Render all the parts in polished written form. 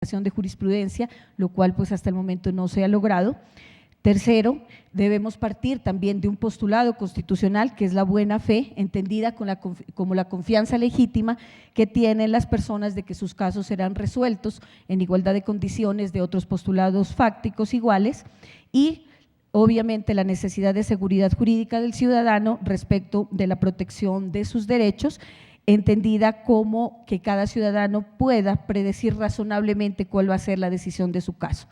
de jurisprudencia, lo cual pues hasta el momento no se ha logrado. Tercero, debemos partir también de un postulado constitucional que es la buena fe, entendida como la confianza legítima que tienen las personas de que sus casos serán resueltos en igualdad de condiciones de otros postulados fácticos iguales, y obviamente la necesidad de seguridad jurídica del ciudadano respecto de la protección de sus derechos, entendida como que cada ciudadano pueda predecir razonablemente cuál va a ser la decisión de su caso.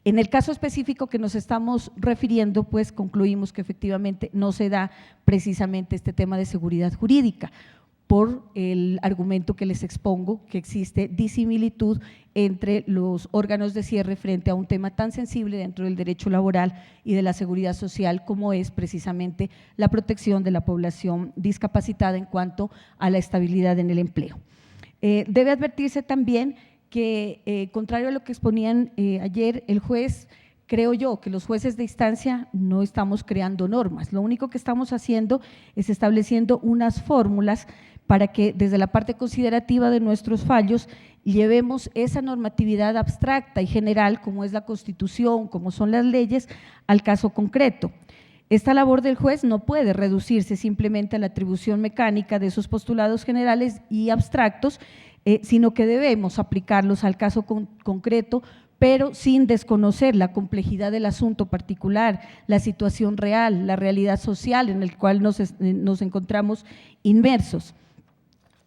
En el caso específico que nos estamos refiriendo, pues concluimos que efectivamente no se da precisamente este tema de seguridad jurídica, por el argumento que les expongo, que existe disimilitud entre los órganos de cierre frente a un tema tan sensible dentro del derecho laboral y de la seguridad social como es precisamente la protección de la población discapacitada en cuanto a la estabilidad en el empleo. Debe advertirse también que, contrario a lo que exponían ayer el juez, creo yo que los jueces de instancia no estamos creando normas, lo único que estamos haciendo es estableciendo unas fórmulas para que desde la parte considerativa de nuestros fallos llevemos esa normatividad abstracta y general como es la Constitución, como son las leyes, al caso concreto. Esta labor del juez no puede reducirse simplemente a la atribución mecánica de esos postulados generales y abstractos, sino que debemos aplicarlos al caso concreto, pero sin desconocer la complejidad del asunto particular, la situación real, la realidad social en la cual nos encontramos inmersos.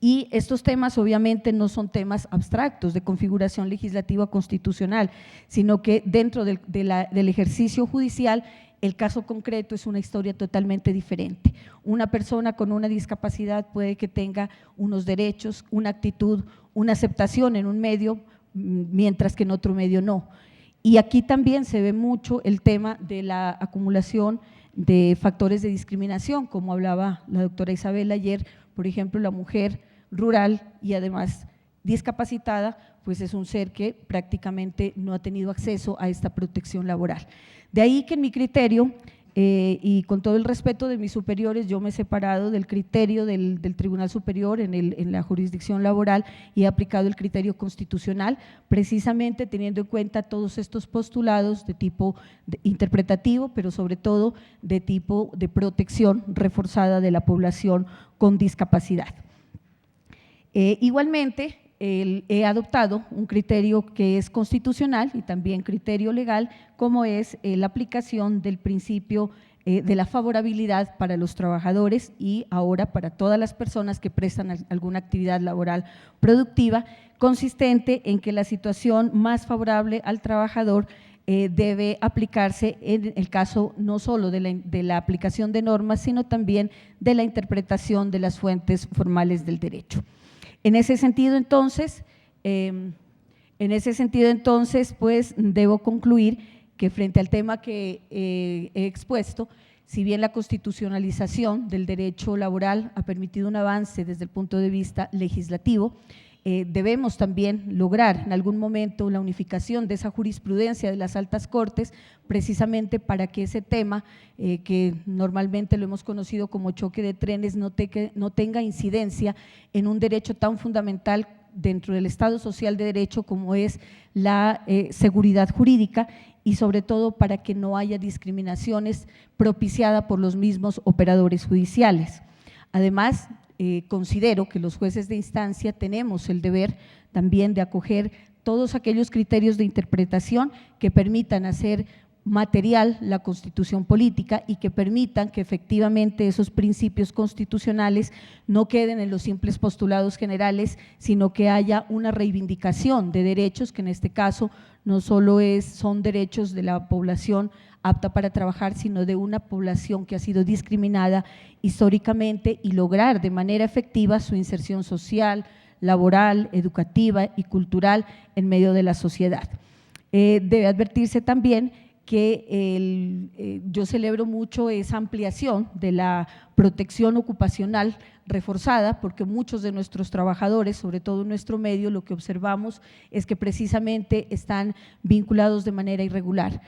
Y estos temas obviamente no son temas abstractos de configuración legislativa constitucional, sino que dentro del ejercicio judicial el caso concreto es una historia totalmente diferente. Una persona con una discapacidad puede que tenga unos derechos, una actitud, una aceptación en un medio, mientras que en otro medio no. Y aquí también se ve mucho el tema de la acumulación de factores de discriminación, como hablaba la doctora Isabel ayer, por ejemplo, la mujer rural y además discapacitada, pues es un ser que prácticamente no ha tenido acceso a esta protección laboral. De ahí que en mi criterio, y con todo el respeto de mis superiores, yo me he separado del criterio del Tribunal Superior en la jurisdicción laboral y he aplicado el criterio constitucional, precisamente teniendo en cuenta todos estos postulados de tipo interpretativo, pero sobre todo de tipo de protección reforzada de la población con discapacidad. Igualmente, he adoptado un criterio que es constitucional y también criterio legal, como es la aplicación del principio de la favorabilidad para los trabajadores y ahora para todas las personas que prestan alguna actividad laboral productiva, consistente en que la situación más favorable al trabajador debe aplicarse en el caso no solo de la aplicación de normas, sino también de la interpretación de las fuentes formales del derecho. En ese sentido, entonces, pues debo concluir que frente al tema que he expuesto, si bien la constitucionalización del derecho laboral ha permitido un avance desde el punto de vista legislativo, debemos también lograr en algún momento la unificación de esa jurisprudencia de las altas cortes, precisamente para que ese tema, que normalmente lo hemos conocido como choque de trenes, no tenga incidencia en un derecho tan fundamental dentro del Estado social de derecho como es la seguridad jurídica, y sobre todo para que no haya discriminaciones propiciadas por los mismos operadores judiciales. Además, considero que los jueces de instancia tenemos el deber también de acoger todos aquellos criterios de interpretación que permitan hacer material la Constitución política y que permitan que efectivamente esos principios constitucionales no queden en los simples postulados generales, sino que haya una reivindicación de derechos que en este caso no solo son derechos de la población apta para trabajar, sino de una población que ha sido discriminada históricamente y lograr de manera efectiva su inserción social, laboral, educativa y cultural en medio de la sociedad. Debe advertirse también que yo celebro mucho esa ampliación de la protección ocupacional reforzada, porque muchos de nuestros trabajadores, sobre todo en nuestro medio, lo que observamos es que precisamente están vinculados de manera irregular.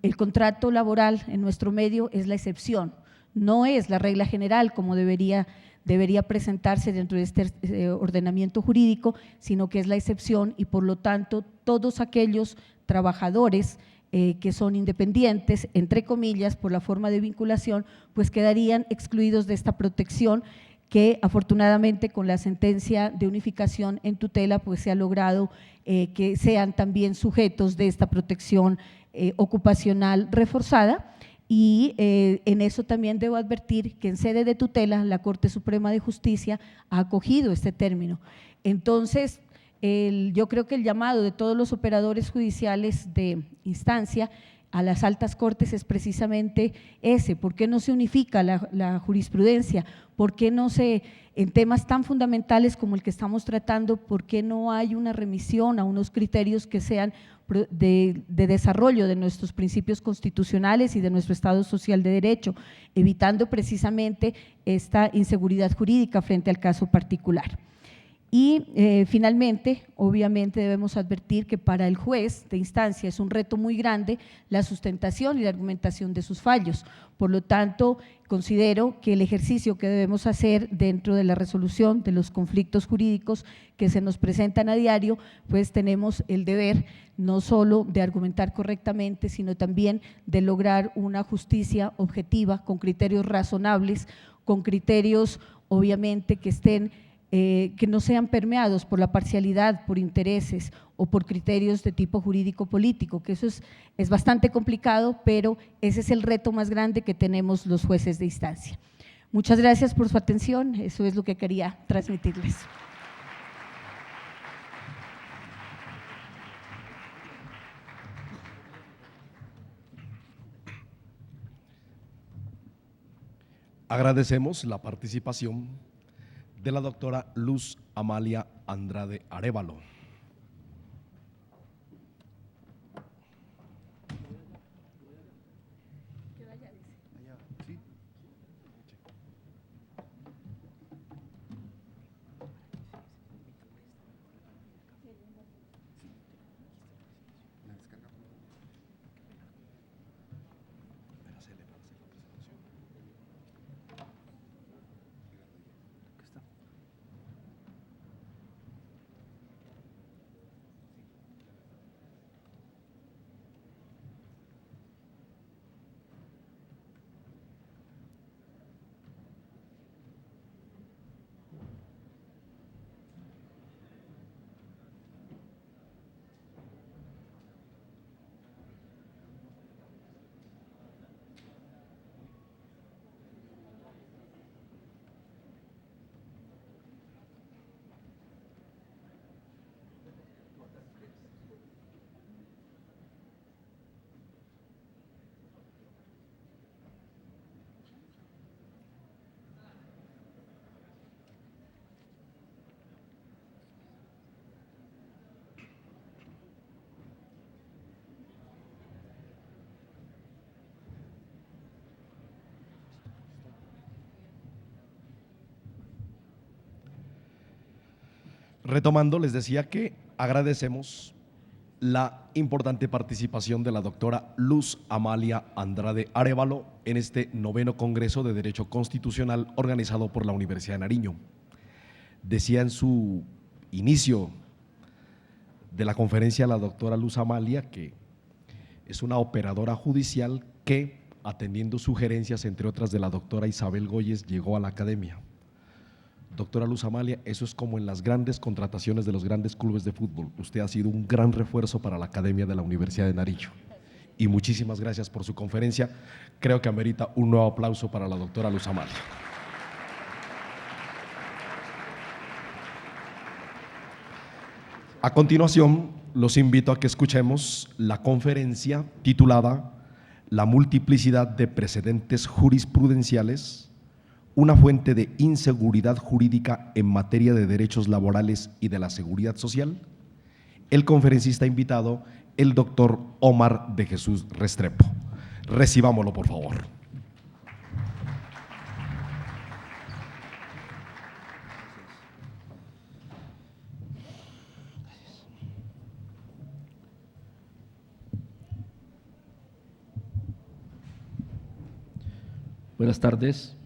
El contrato laboral en nuestro medio es la excepción, no es la regla general como debería debería presentarse dentro de este ordenamiento jurídico, sino que es la excepción y por lo tanto todos aquellos trabajadores que son independientes, entre comillas, por la forma de vinculación, pues quedarían excluidos de esta protección que afortunadamente con la sentencia de unificación en tutela pues se ha logrado que sean también sujetos de esta protección ocupacional reforzada. Y en eso también debo advertir que en sede de tutela la Corte Suprema de Justicia ha acogido este término. Entonces, yo creo que el llamado de todos los operadores judiciales de instancia a las altas cortes es precisamente ese: ¿por qué no se unifica la jurisprudencia? ¿Por qué no se, en temas tan fundamentales como el que estamos tratando, por qué no hay una remisión a unos criterios que sean de desarrollo de nuestros principios constitucionales y de nuestro Estado social de derecho, evitando precisamente esta inseguridad jurídica frente al caso particular? Y finalmente, obviamente debemos advertir que para el juez de instancia es un reto muy grande la sustentación y la argumentación de sus fallos. Por lo tanto, considero que el ejercicio que debemos hacer dentro de la resolución de los conflictos jurídicos que se nos presentan a diario, pues tenemos el deber no solo de argumentar correctamente, sino también de lograr una justicia objetiva con criterios razonables, con criterios obviamente que estén que no sean permeados por la parcialidad, por intereses o por criterios de tipo jurídico-político, que eso es bastante complicado, pero ese es el reto más grande que tenemos los jueces de instancia. Muchas gracias por su atención, eso es lo que quería transmitirles. Agradecemos la participación de la doctora Luz Amalia Andrade Arévalo. Retomando, les decía que agradecemos la importante participación de la doctora Luz Amalia Andrade Arévalo en este 9º Congreso de Derecho Constitucional organizado por la Universidad de Nariño. Decía en su inicio de la conferencia la doctora Luz Amalia que es una operadora judicial que, atendiendo sugerencias, entre otras de la doctora Isabel Goyes, llegó a la academia. Doctora Luz Amalia, eso es como en las grandes contrataciones de los grandes clubes de fútbol. Usted ha sido un gran refuerzo para la Academia de la Universidad de Nariño. Y muchísimas gracias por su conferencia. Creo que amerita un nuevo aplauso para la doctora Luz Amalia. A continuación, los invito a que escuchemos la conferencia titulada La multiplicidad de precedentes jurisprudenciales, una fuente de inseguridad jurídica en materia de derechos laborales y de la seguridad social. El conferencista invitado, el doctor Omar de Jesús Restrepo. Recibámoslo, por favor. Buenas tardes.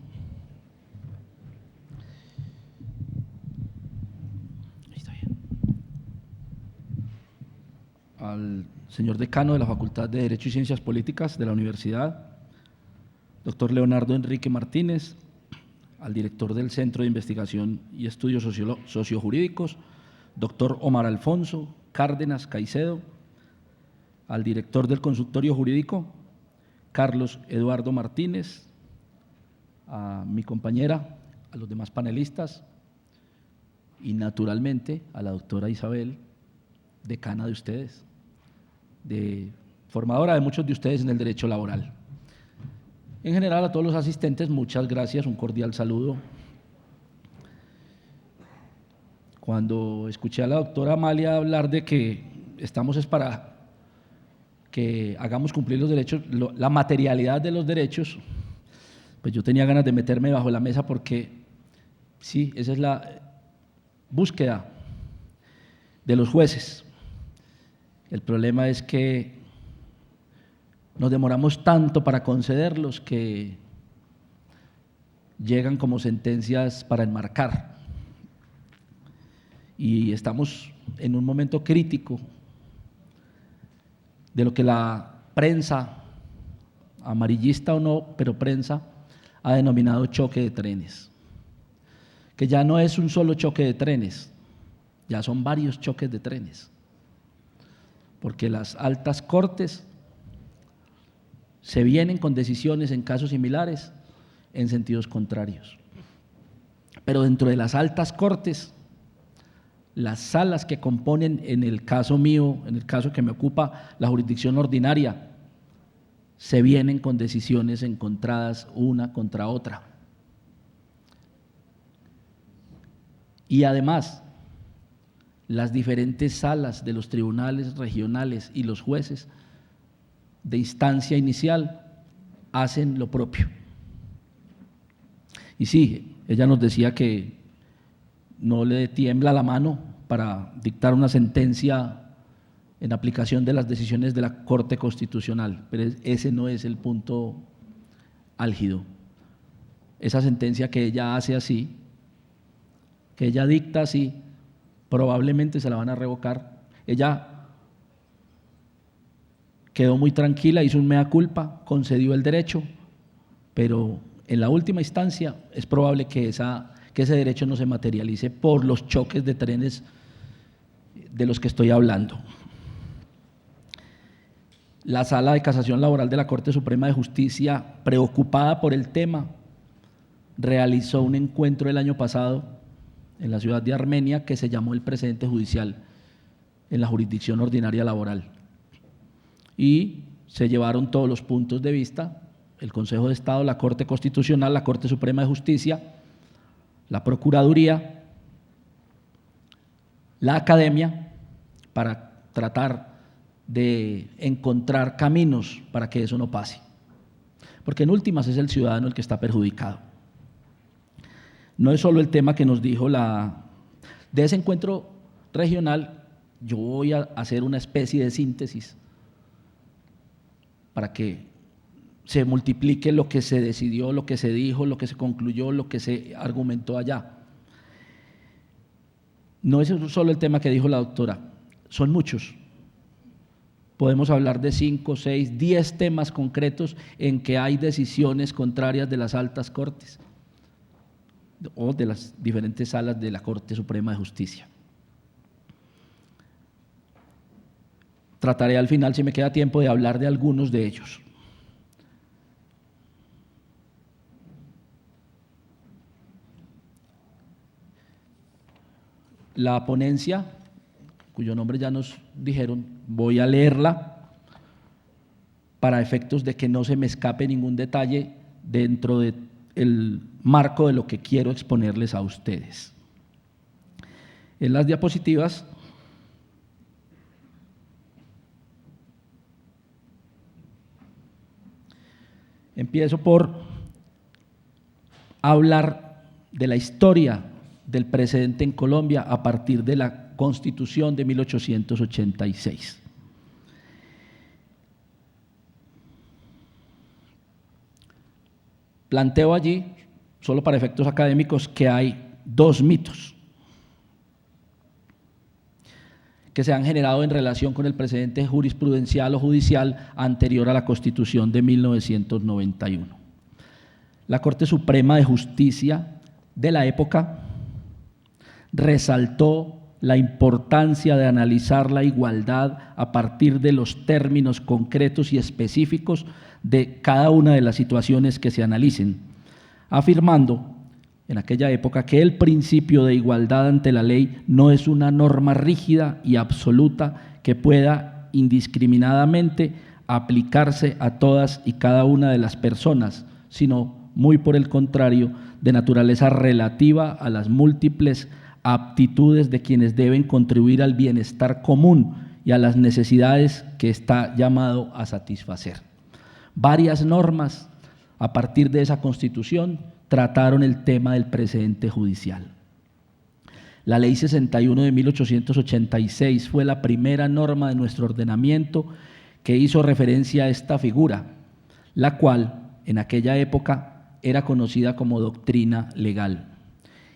al señor decano de la Facultad de Derecho y Ciencias Políticas de la Universidad, doctor Leonardo Enrique Martínez, al director del Centro de Investigación y Estudios Sociojurídicos, doctor Omar Alfonso Cárdenas Caicedo, al director del Consultorio Jurídico, Carlos Eduardo Martínez, a mi compañera, a los demás panelistas y naturalmente a la doctora Isabel, decana de ustedes, formadora de muchos de ustedes en el derecho laboral. En general, a todos los asistentes, muchas gracias, un cordial saludo. Cuando escuché a la doctora Amalia hablar de que estamos es para que hagamos cumplir los derechos, la materialidad de los derechos, pues yo tenía ganas de meterme bajo la mesa porque sí, esa es la búsqueda de los jueces. El problema es que nos demoramos tanto para concederlos que llegan como sentencias para enmarcar. Y estamos en un momento crítico de lo que la prensa, amarillista o no, pero prensa, ha denominado choque de trenes, que ya no es un solo choque de trenes, ya son varios choques de trenes, porque las altas cortes se vienen con decisiones en casos similares en sentidos contrarios. Pero dentro de las altas cortes, las salas que componen, en el caso mío, en el caso que me ocupa la jurisdicción ordinaria, se vienen con decisiones encontradas una contra otra. Y además, las diferentes salas de los tribunales regionales y los jueces de instancia inicial hacen lo propio. Y sí, ella nos decía que no le tiembla la mano para dictar una sentencia en aplicación de las decisiones de la Corte Constitucional, pero ese no es el punto álgido. Esa sentencia que ella hace así, que ella dicta así, probablemente se la van a revocar. Ella quedó muy tranquila, hizo un mea culpa, concedió el derecho, pero en la última instancia es probable que ese derecho no se materialice por los choques de trenes de los que estoy hablando. La Sala de Casación Laboral de la Corte Suprema de Justicia, preocupada por el tema, realizó un encuentro el año pasado en la ciudad de Armenia que se llamó el precedente judicial en la jurisdicción ordinaria laboral. Y se llevaron todos los puntos de vista, el Consejo de Estado, la Corte Constitucional, la Corte Suprema de Justicia, la Procuraduría, la academia, para tratar de encontrar caminos para que eso no pase. Porque en últimas es el ciudadano el que está perjudicado. No es solo el tema que nos dijo de ese encuentro regional. Yo voy a hacer una especie de síntesis para que se multiplique lo que se decidió, lo que se dijo, lo que se concluyó, lo que se argumentó allá. No es solo el tema que dijo la doctora, son muchos. Podemos hablar de 5, 6, 10 temas concretos en que hay decisiones contrarias de las altas cortes o de las diferentes salas de la Corte Suprema de Justicia. Trataré al final, si me queda tiempo, de hablar de algunos de ellos. La ponencia, cuyo nombre ya nos dijeron, voy a leerla para efectos de que no se me escape ningún detalle dentro del marco de lo que quiero exponerles a ustedes. En las diapositivas empiezo por hablar de la historia del precedente en Colombia a partir de la Constitución de 1886. Planteo allí, solo para efectos académicos, que hay dos mitos que se han generado en relación con el precedente jurisprudencial o judicial anterior a la Constitución de 1991. La Corte Suprema de Justicia de la época resaltó la importancia de analizar la igualdad a partir de los términos concretos y específicos de cada una de las situaciones que se analicen, afirmando en aquella época que el principio de igualdad ante la ley no es una norma rígida y absoluta que pueda indiscriminadamente aplicarse a todas y cada una de las personas, sino muy por el contrario, de naturaleza relativa a las múltiples aptitudes de quienes deben contribuir al bienestar común y a las necesidades que está llamado a satisfacer. Varias normas a partir de esa Constitución trataron el tema del precedente judicial. La Ley 61 de 1886 fue la primera norma de nuestro ordenamiento que hizo referencia a esta figura, la cual en aquella época era conocida como doctrina legal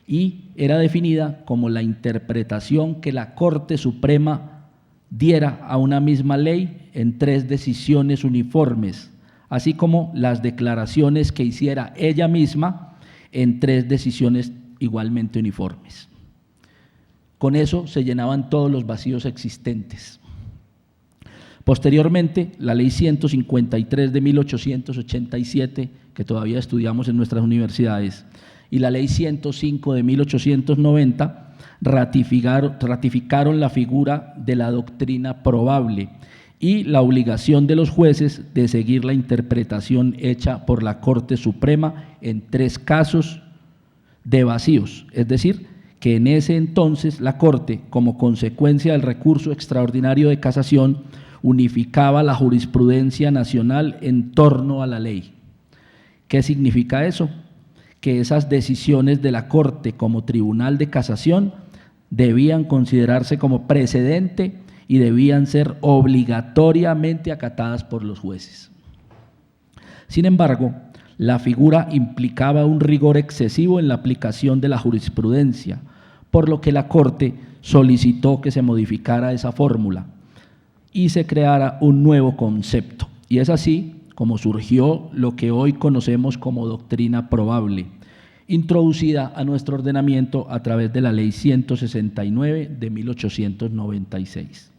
y era definida como la interpretación que la Corte Suprema diera a una misma ley en 3 decisiones uniformes, así como las declaraciones que hiciera ella misma en 3 decisiones igualmente uniformes. Con eso se llenaban todos los vacíos existentes. Posteriormente, la Ley 153 de 1887, que todavía estudiamos en nuestras universidades, y la Ley 105 de 1890 ratificaron la figura de la doctrina probable y la obligación de los jueces de seguir la interpretación hecha por la Corte Suprema en 3 casos de vacíos, es decir, que en ese entonces la Corte, como consecuencia del recurso extraordinario de casación, unificaba la jurisprudencia nacional en torno a la ley. ¿Qué significa eso? Que esas decisiones de la Corte como tribunal de casación debían considerarse como precedente y debían ser obligatoriamente acatadas por los jueces. Sin embargo, la figura implicaba un rigor excesivo en la aplicación de la jurisprudencia, por lo que la Corte solicitó que se modificara esa fórmula y se creara un nuevo concepto. Y es así como surgió lo que hoy conocemos como doctrina probable, introducida a nuestro ordenamiento a través de la Ley 169 de 1896.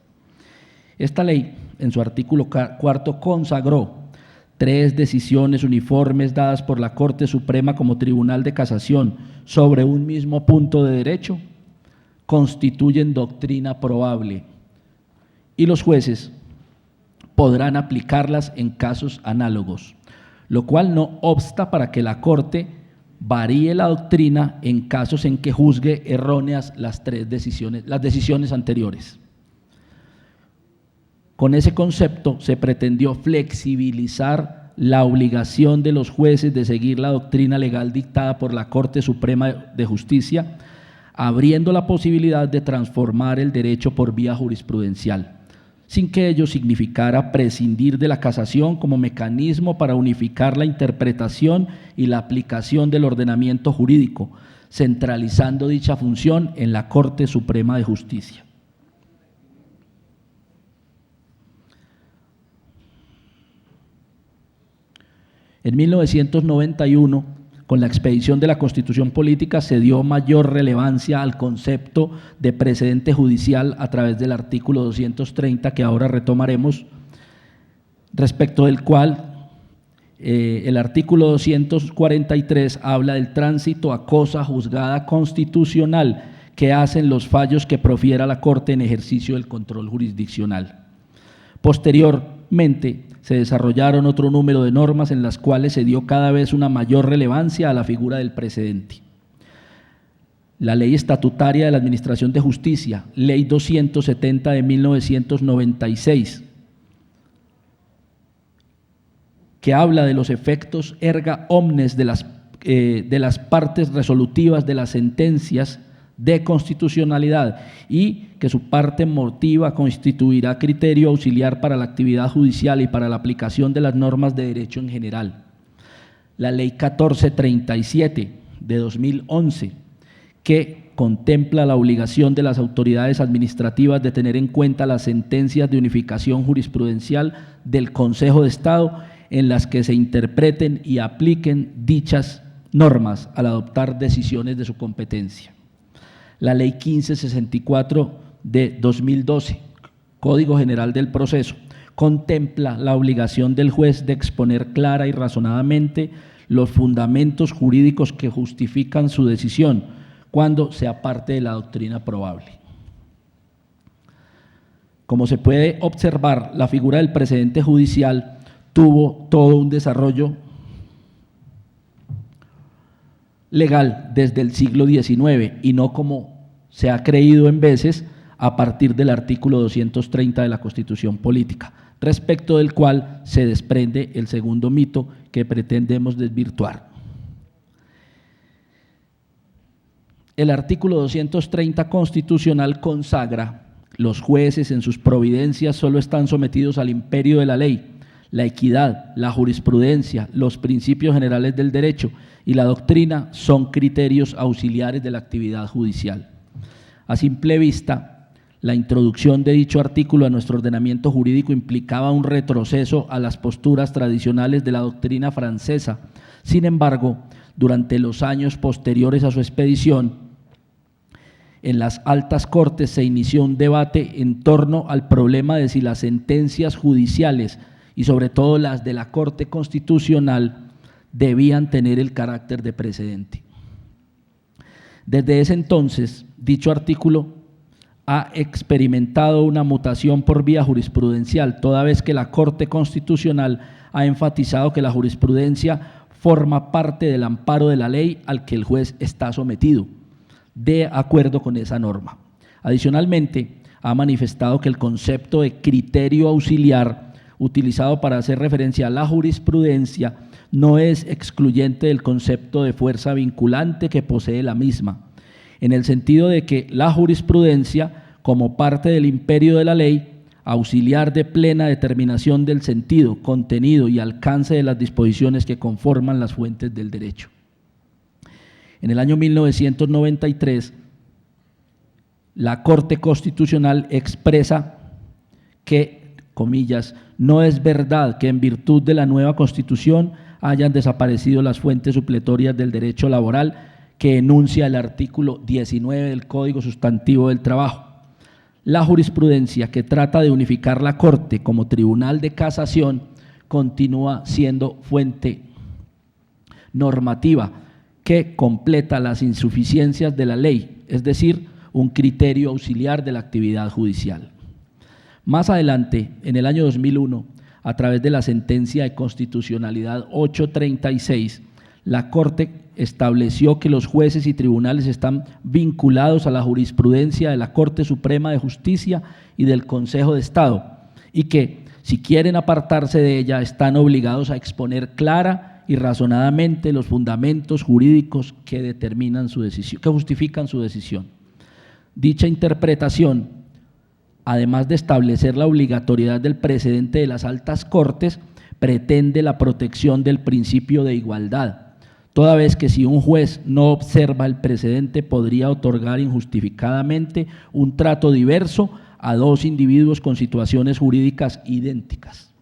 Esta ley, en su artículo 4, consagró 3 decisiones uniformes dadas por la Corte Suprema como Tribunal de Casación sobre un mismo punto de derecho, constituyen doctrina probable y los jueces podrán aplicarlas en casos análogos, lo cual no obsta para que la Corte varíe la doctrina en casos en que juzgue erróneas las decisiones anteriores. Con ese concepto se pretendió flexibilizar la obligación de los jueces de seguir la doctrina legal dictada por la Corte Suprema de Justicia, abriendo la posibilidad de transformar el derecho por vía jurisprudencial, sin que ello significara prescindir de la casación como mecanismo para unificar la interpretación y la aplicación del ordenamiento jurídico, centralizando dicha función en la Corte Suprema de Justicia. En 1991, con la expedición de la Constitución Política, se dio mayor relevancia al concepto de precedente judicial a través del artículo 230, que ahora retomaremos, respecto del cual el artículo 243 habla del tránsito a cosa juzgada constitucional que hacen los fallos que profiera la Corte en ejercicio del control jurisdiccional. Posteriormente, se desarrollaron otro número de normas en las cuales se dio cada vez una mayor relevancia a la figura del precedente. La Ley Estatutaria de la Administración de Justicia, Ley 270 de 1996, que habla de los efectos erga omnes de las partes resolutivas de las sentencias de constitucionalidad y que su parte motiva constituirá criterio auxiliar para la actividad judicial y para la aplicación de las normas de derecho en general. La Ley 1437 de 2011, que contempla la obligación de las autoridades administrativas de tener en cuenta las sentencias de unificación jurisprudencial del Consejo de Estado en las que se interpreten y apliquen dichas normas al adoptar decisiones de su competencia. La Ley 1564 de 2012, Código General del Proceso, contempla la obligación del juez de exponer clara y razonadamente los fundamentos jurídicos que justifican su decisión cuando sea parte de la doctrina probable. Como se puede observar, la figura del precedente judicial tuvo todo un desarrollo legal desde el siglo XIX y no como se ha creído en veces a partir del artículo 230 de la Constitución Política, respecto del cual se desprende el segundo mito que pretendemos desvirtuar. El artículo 230 constitucional consagra: los jueces en sus providencias solo están sometidos al imperio de la ley. La equidad, la jurisprudencia, los principios generales del derecho y la doctrina son criterios auxiliares de la actividad judicial. A simple vista, la introducción de dicho artículo a nuestro ordenamiento jurídico implicaba un retroceso a las posturas tradicionales de la doctrina francesa. Sin embargo, durante los años posteriores a su expedición, en las altas cortes se inició un debate en torno al problema de si las sentencias judiciales y sobre todo las de la Corte Constitucional debían tener el carácter de precedente. Desde ese entonces, dicho artículo ha experimentado una mutación por vía jurisprudencial, toda vez que la Corte Constitucional ha enfatizado que la jurisprudencia forma parte del amparo de la ley al que el juez está sometido, de acuerdo con esa norma. Adicionalmente, ha manifestado que el concepto de criterio auxiliar utilizado para hacer referencia a la jurisprudencia no es excluyente del concepto de fuerza vinculante que posee la misma, en el sentido de que la jurisprudencia, como parte del imperio de la ley, auxiliar de plena determinación del sentido, contenido y alcance de las disposiciones que conforman las fuentes del derecho. En el año 1993, la Corte Constitucional expresa que, comillas, no es verdad que en virtud de la nueva Constitución hayan desaparecido las fuentes supletorias del derecho laboral que enuncia el artículo 19 del Código Sustantivo del Trabajo. La jurisprudencia que trata de unificar la Corte como tribunal de casación continúa siendo fuente normativa que completa las insuficiencias de la ley, es decir, un criterio auxiliar de la actividad judicial. Más adelante, en el año 2001, a través de la sentencia de constitucionalidad 836, la Corte estableció que los jueces y tribunales están vinculados a la jurisprudencia de la Corte Suprema de Justicia y del Consejo de Estado, y que, si quieren apartarse de ella, están obligados a exponer clara y razonadamente los fundamentos jurídicos que determinan su decisión, que justifican su decisión. Dicha interpretación, además de establecer la obligatoriedad del precedente de las altas cortes, pretende la protección del principio de igualdad, toda vez que si un juez no observa el precedente podría otorgar injustificadamente un trato diverso a dos individuos con situaciones jurídicas idénticas.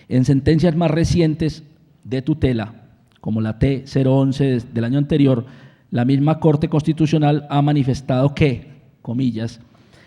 En sentencias más recientes de tutela, como la T011 del año anterior, la misma Corte Constitucional ha manifestado que, comillas,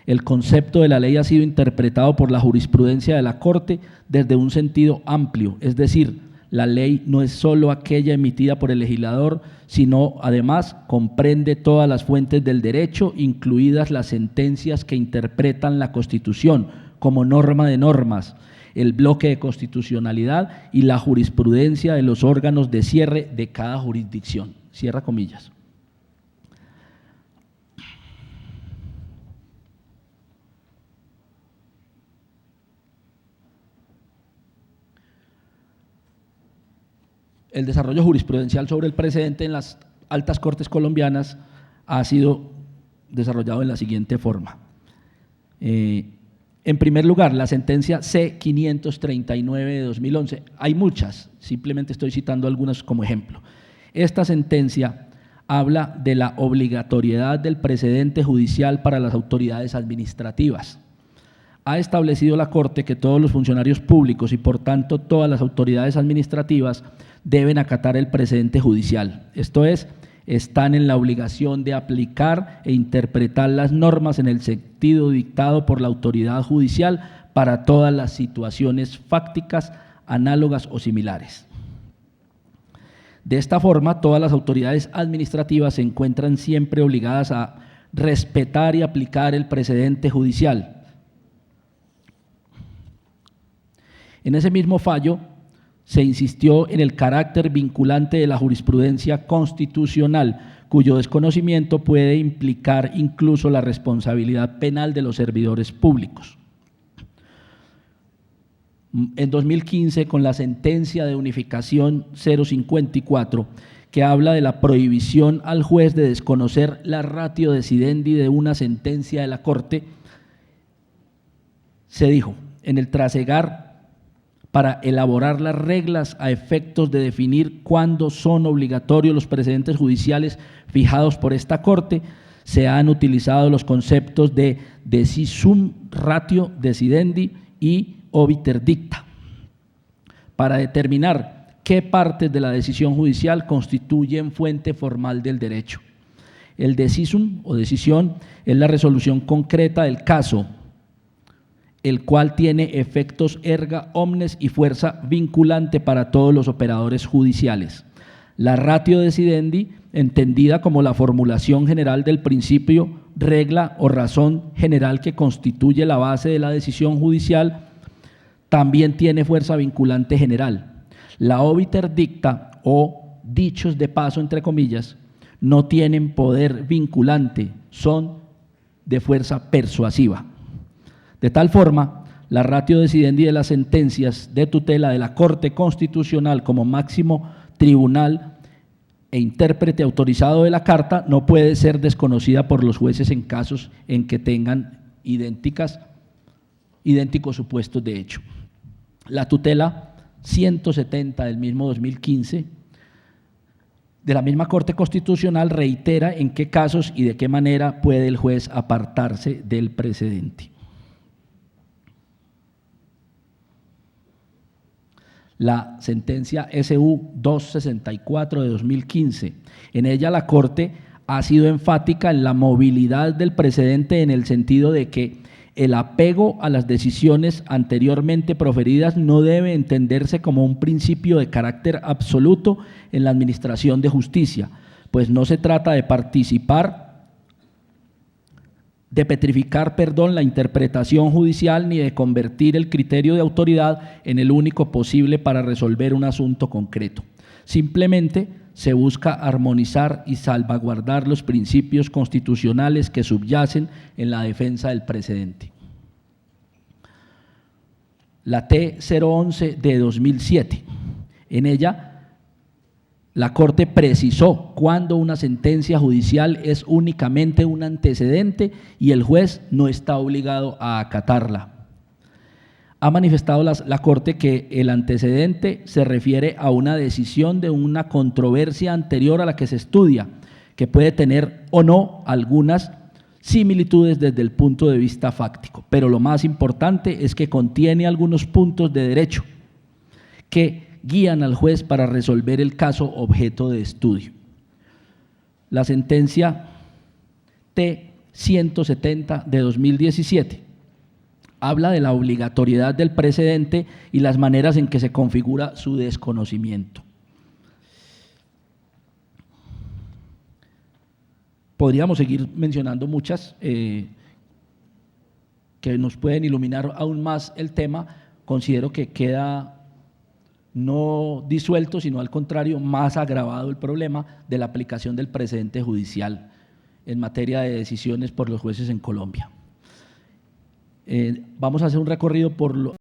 el concepto de la ley ha sido interpretado por la jurisprudencia de la Corte desde un sentido amplio, es decir, la ley no es solo aquella emitida por el legislador, sino además comprende todas las fuentes del derecho, incluidas las sentencias que interpretan la Constitución como norma de normas, el bloque de constitucionalidad y la jurisprudencia de los órganos de cierre de cada jurisdicción. Cierra comillas. El desarrollo jurisprudencial sobre el precedente en las altas cortes colombianas ha sido desarrollado en la siguiente forma. En primer lugar, la sentencia C-539 de 2011. Hay muchas, simplemente estoy citando algunas como ejemplo. Esta sentencia habla de la obligatoriedad del precedente judicial para las autoridades administrativas. Ha establecido la Corte que todos los funcionarios públicos y por tanto todas las autoridades administrativas deben acatar el precedente judicial. Esto es, están en la obligación de aplicar e interpretar las normas en el sentido dictado por la autoridad judicial para todas las situaciones fácticas, análogas o similares. De esta forma, todas las autoridades administrativas se encuentran siempre obligadas a respetar y aplicar el precedente judicial. En ese mismo fallo se insistió en el carácter vinculante de la jurisprudencia constitucional, cuyo desconocimiento puede implicar incluso la responsabilidad penal de los servidores públicos. En 2015, con la sentencia de unificación 054, que habla de la prohibición al juez de desconocer la ratio decidendi de una sentencia de la Corte, se dijo, en el trasegar para elaborar las reglas a efectos de definir cuándo son obligatorios los precedentes judiciales fijados por esta Corte, se han utilizado los conceptos de decisum ratio decidendi y obiter dicta para determinar qué partes de la decisión judicial constituyen fuente formal del derecho. El decisum o decisión es la resolución concreta del caso, el cual tiene efectos erga omnes y fuerza vinculante para todos los operadores judiciales. La ratio decidendi, entendida como la formulación general del principio, regla o razón general que constituye la base de la decisión judicial, también tiene fuerza vinculante general. La obiter dicta o dichos de paso, entre comillas, no tienen poder vinculante, son de fuerza persuasiva. De tal forma, la ratio decidendi de las sentencias de tutela de la Corte Constitucional como máximo tribunal e intérprete autorizado de la Carta no puede ser desconocida por los jueces en casos en que tengan idénticos supuestos de hecho. La tutela 170 del mismo 2015 de la misma Corte Constitucional reitera en qué casos y de qué manera puede el juez apartarse del precedente. La sentencia SU 264 de 2015. En ella la Corte ha sido enfática en la movilidad del precedente en el sentido de que el apego a las decisiones anteriormente proferidas no debe entenderse como un principio de carácter absoluto en la administración de justicia, pues no se trata de petrificar la interpretación judicial ni de convertir el criterio de autoridad en el único posible para resolver un asunto concreto. Simplemente se busca armonizar y salvaguardar los principios constitucionales que subyacen en la defensa del precedente. La T011 de 2007, en ella la Corte precisó cuándo una sentencia judicial es únicamente un antecedente y el juez no está obligado a acatarla. Ha manifestado la Corte que el antecedente se refiere a una decisión de una controversia anterior a la que se estudia, que puede tener o no algunas similitudes desde el punto de vista fáctico, pero lo más importante es que contiene algunos puntos de derecho que guían al juez para resolver el caso objeto de estudio. La sentencia T170 de 2017 habla de la obligatoriedad del precedente y las maneras en que se configura su desconocimiento. Podríamos seguir mencionando muchas que nos pueden iluminar aún más el tema. Considero que queda no disuelto, sino al contrario, más agravado el problema de la aplicación del precedente judicial en materia de decisiones por los jueces en Colombia. Vamos a hacer un recorrido por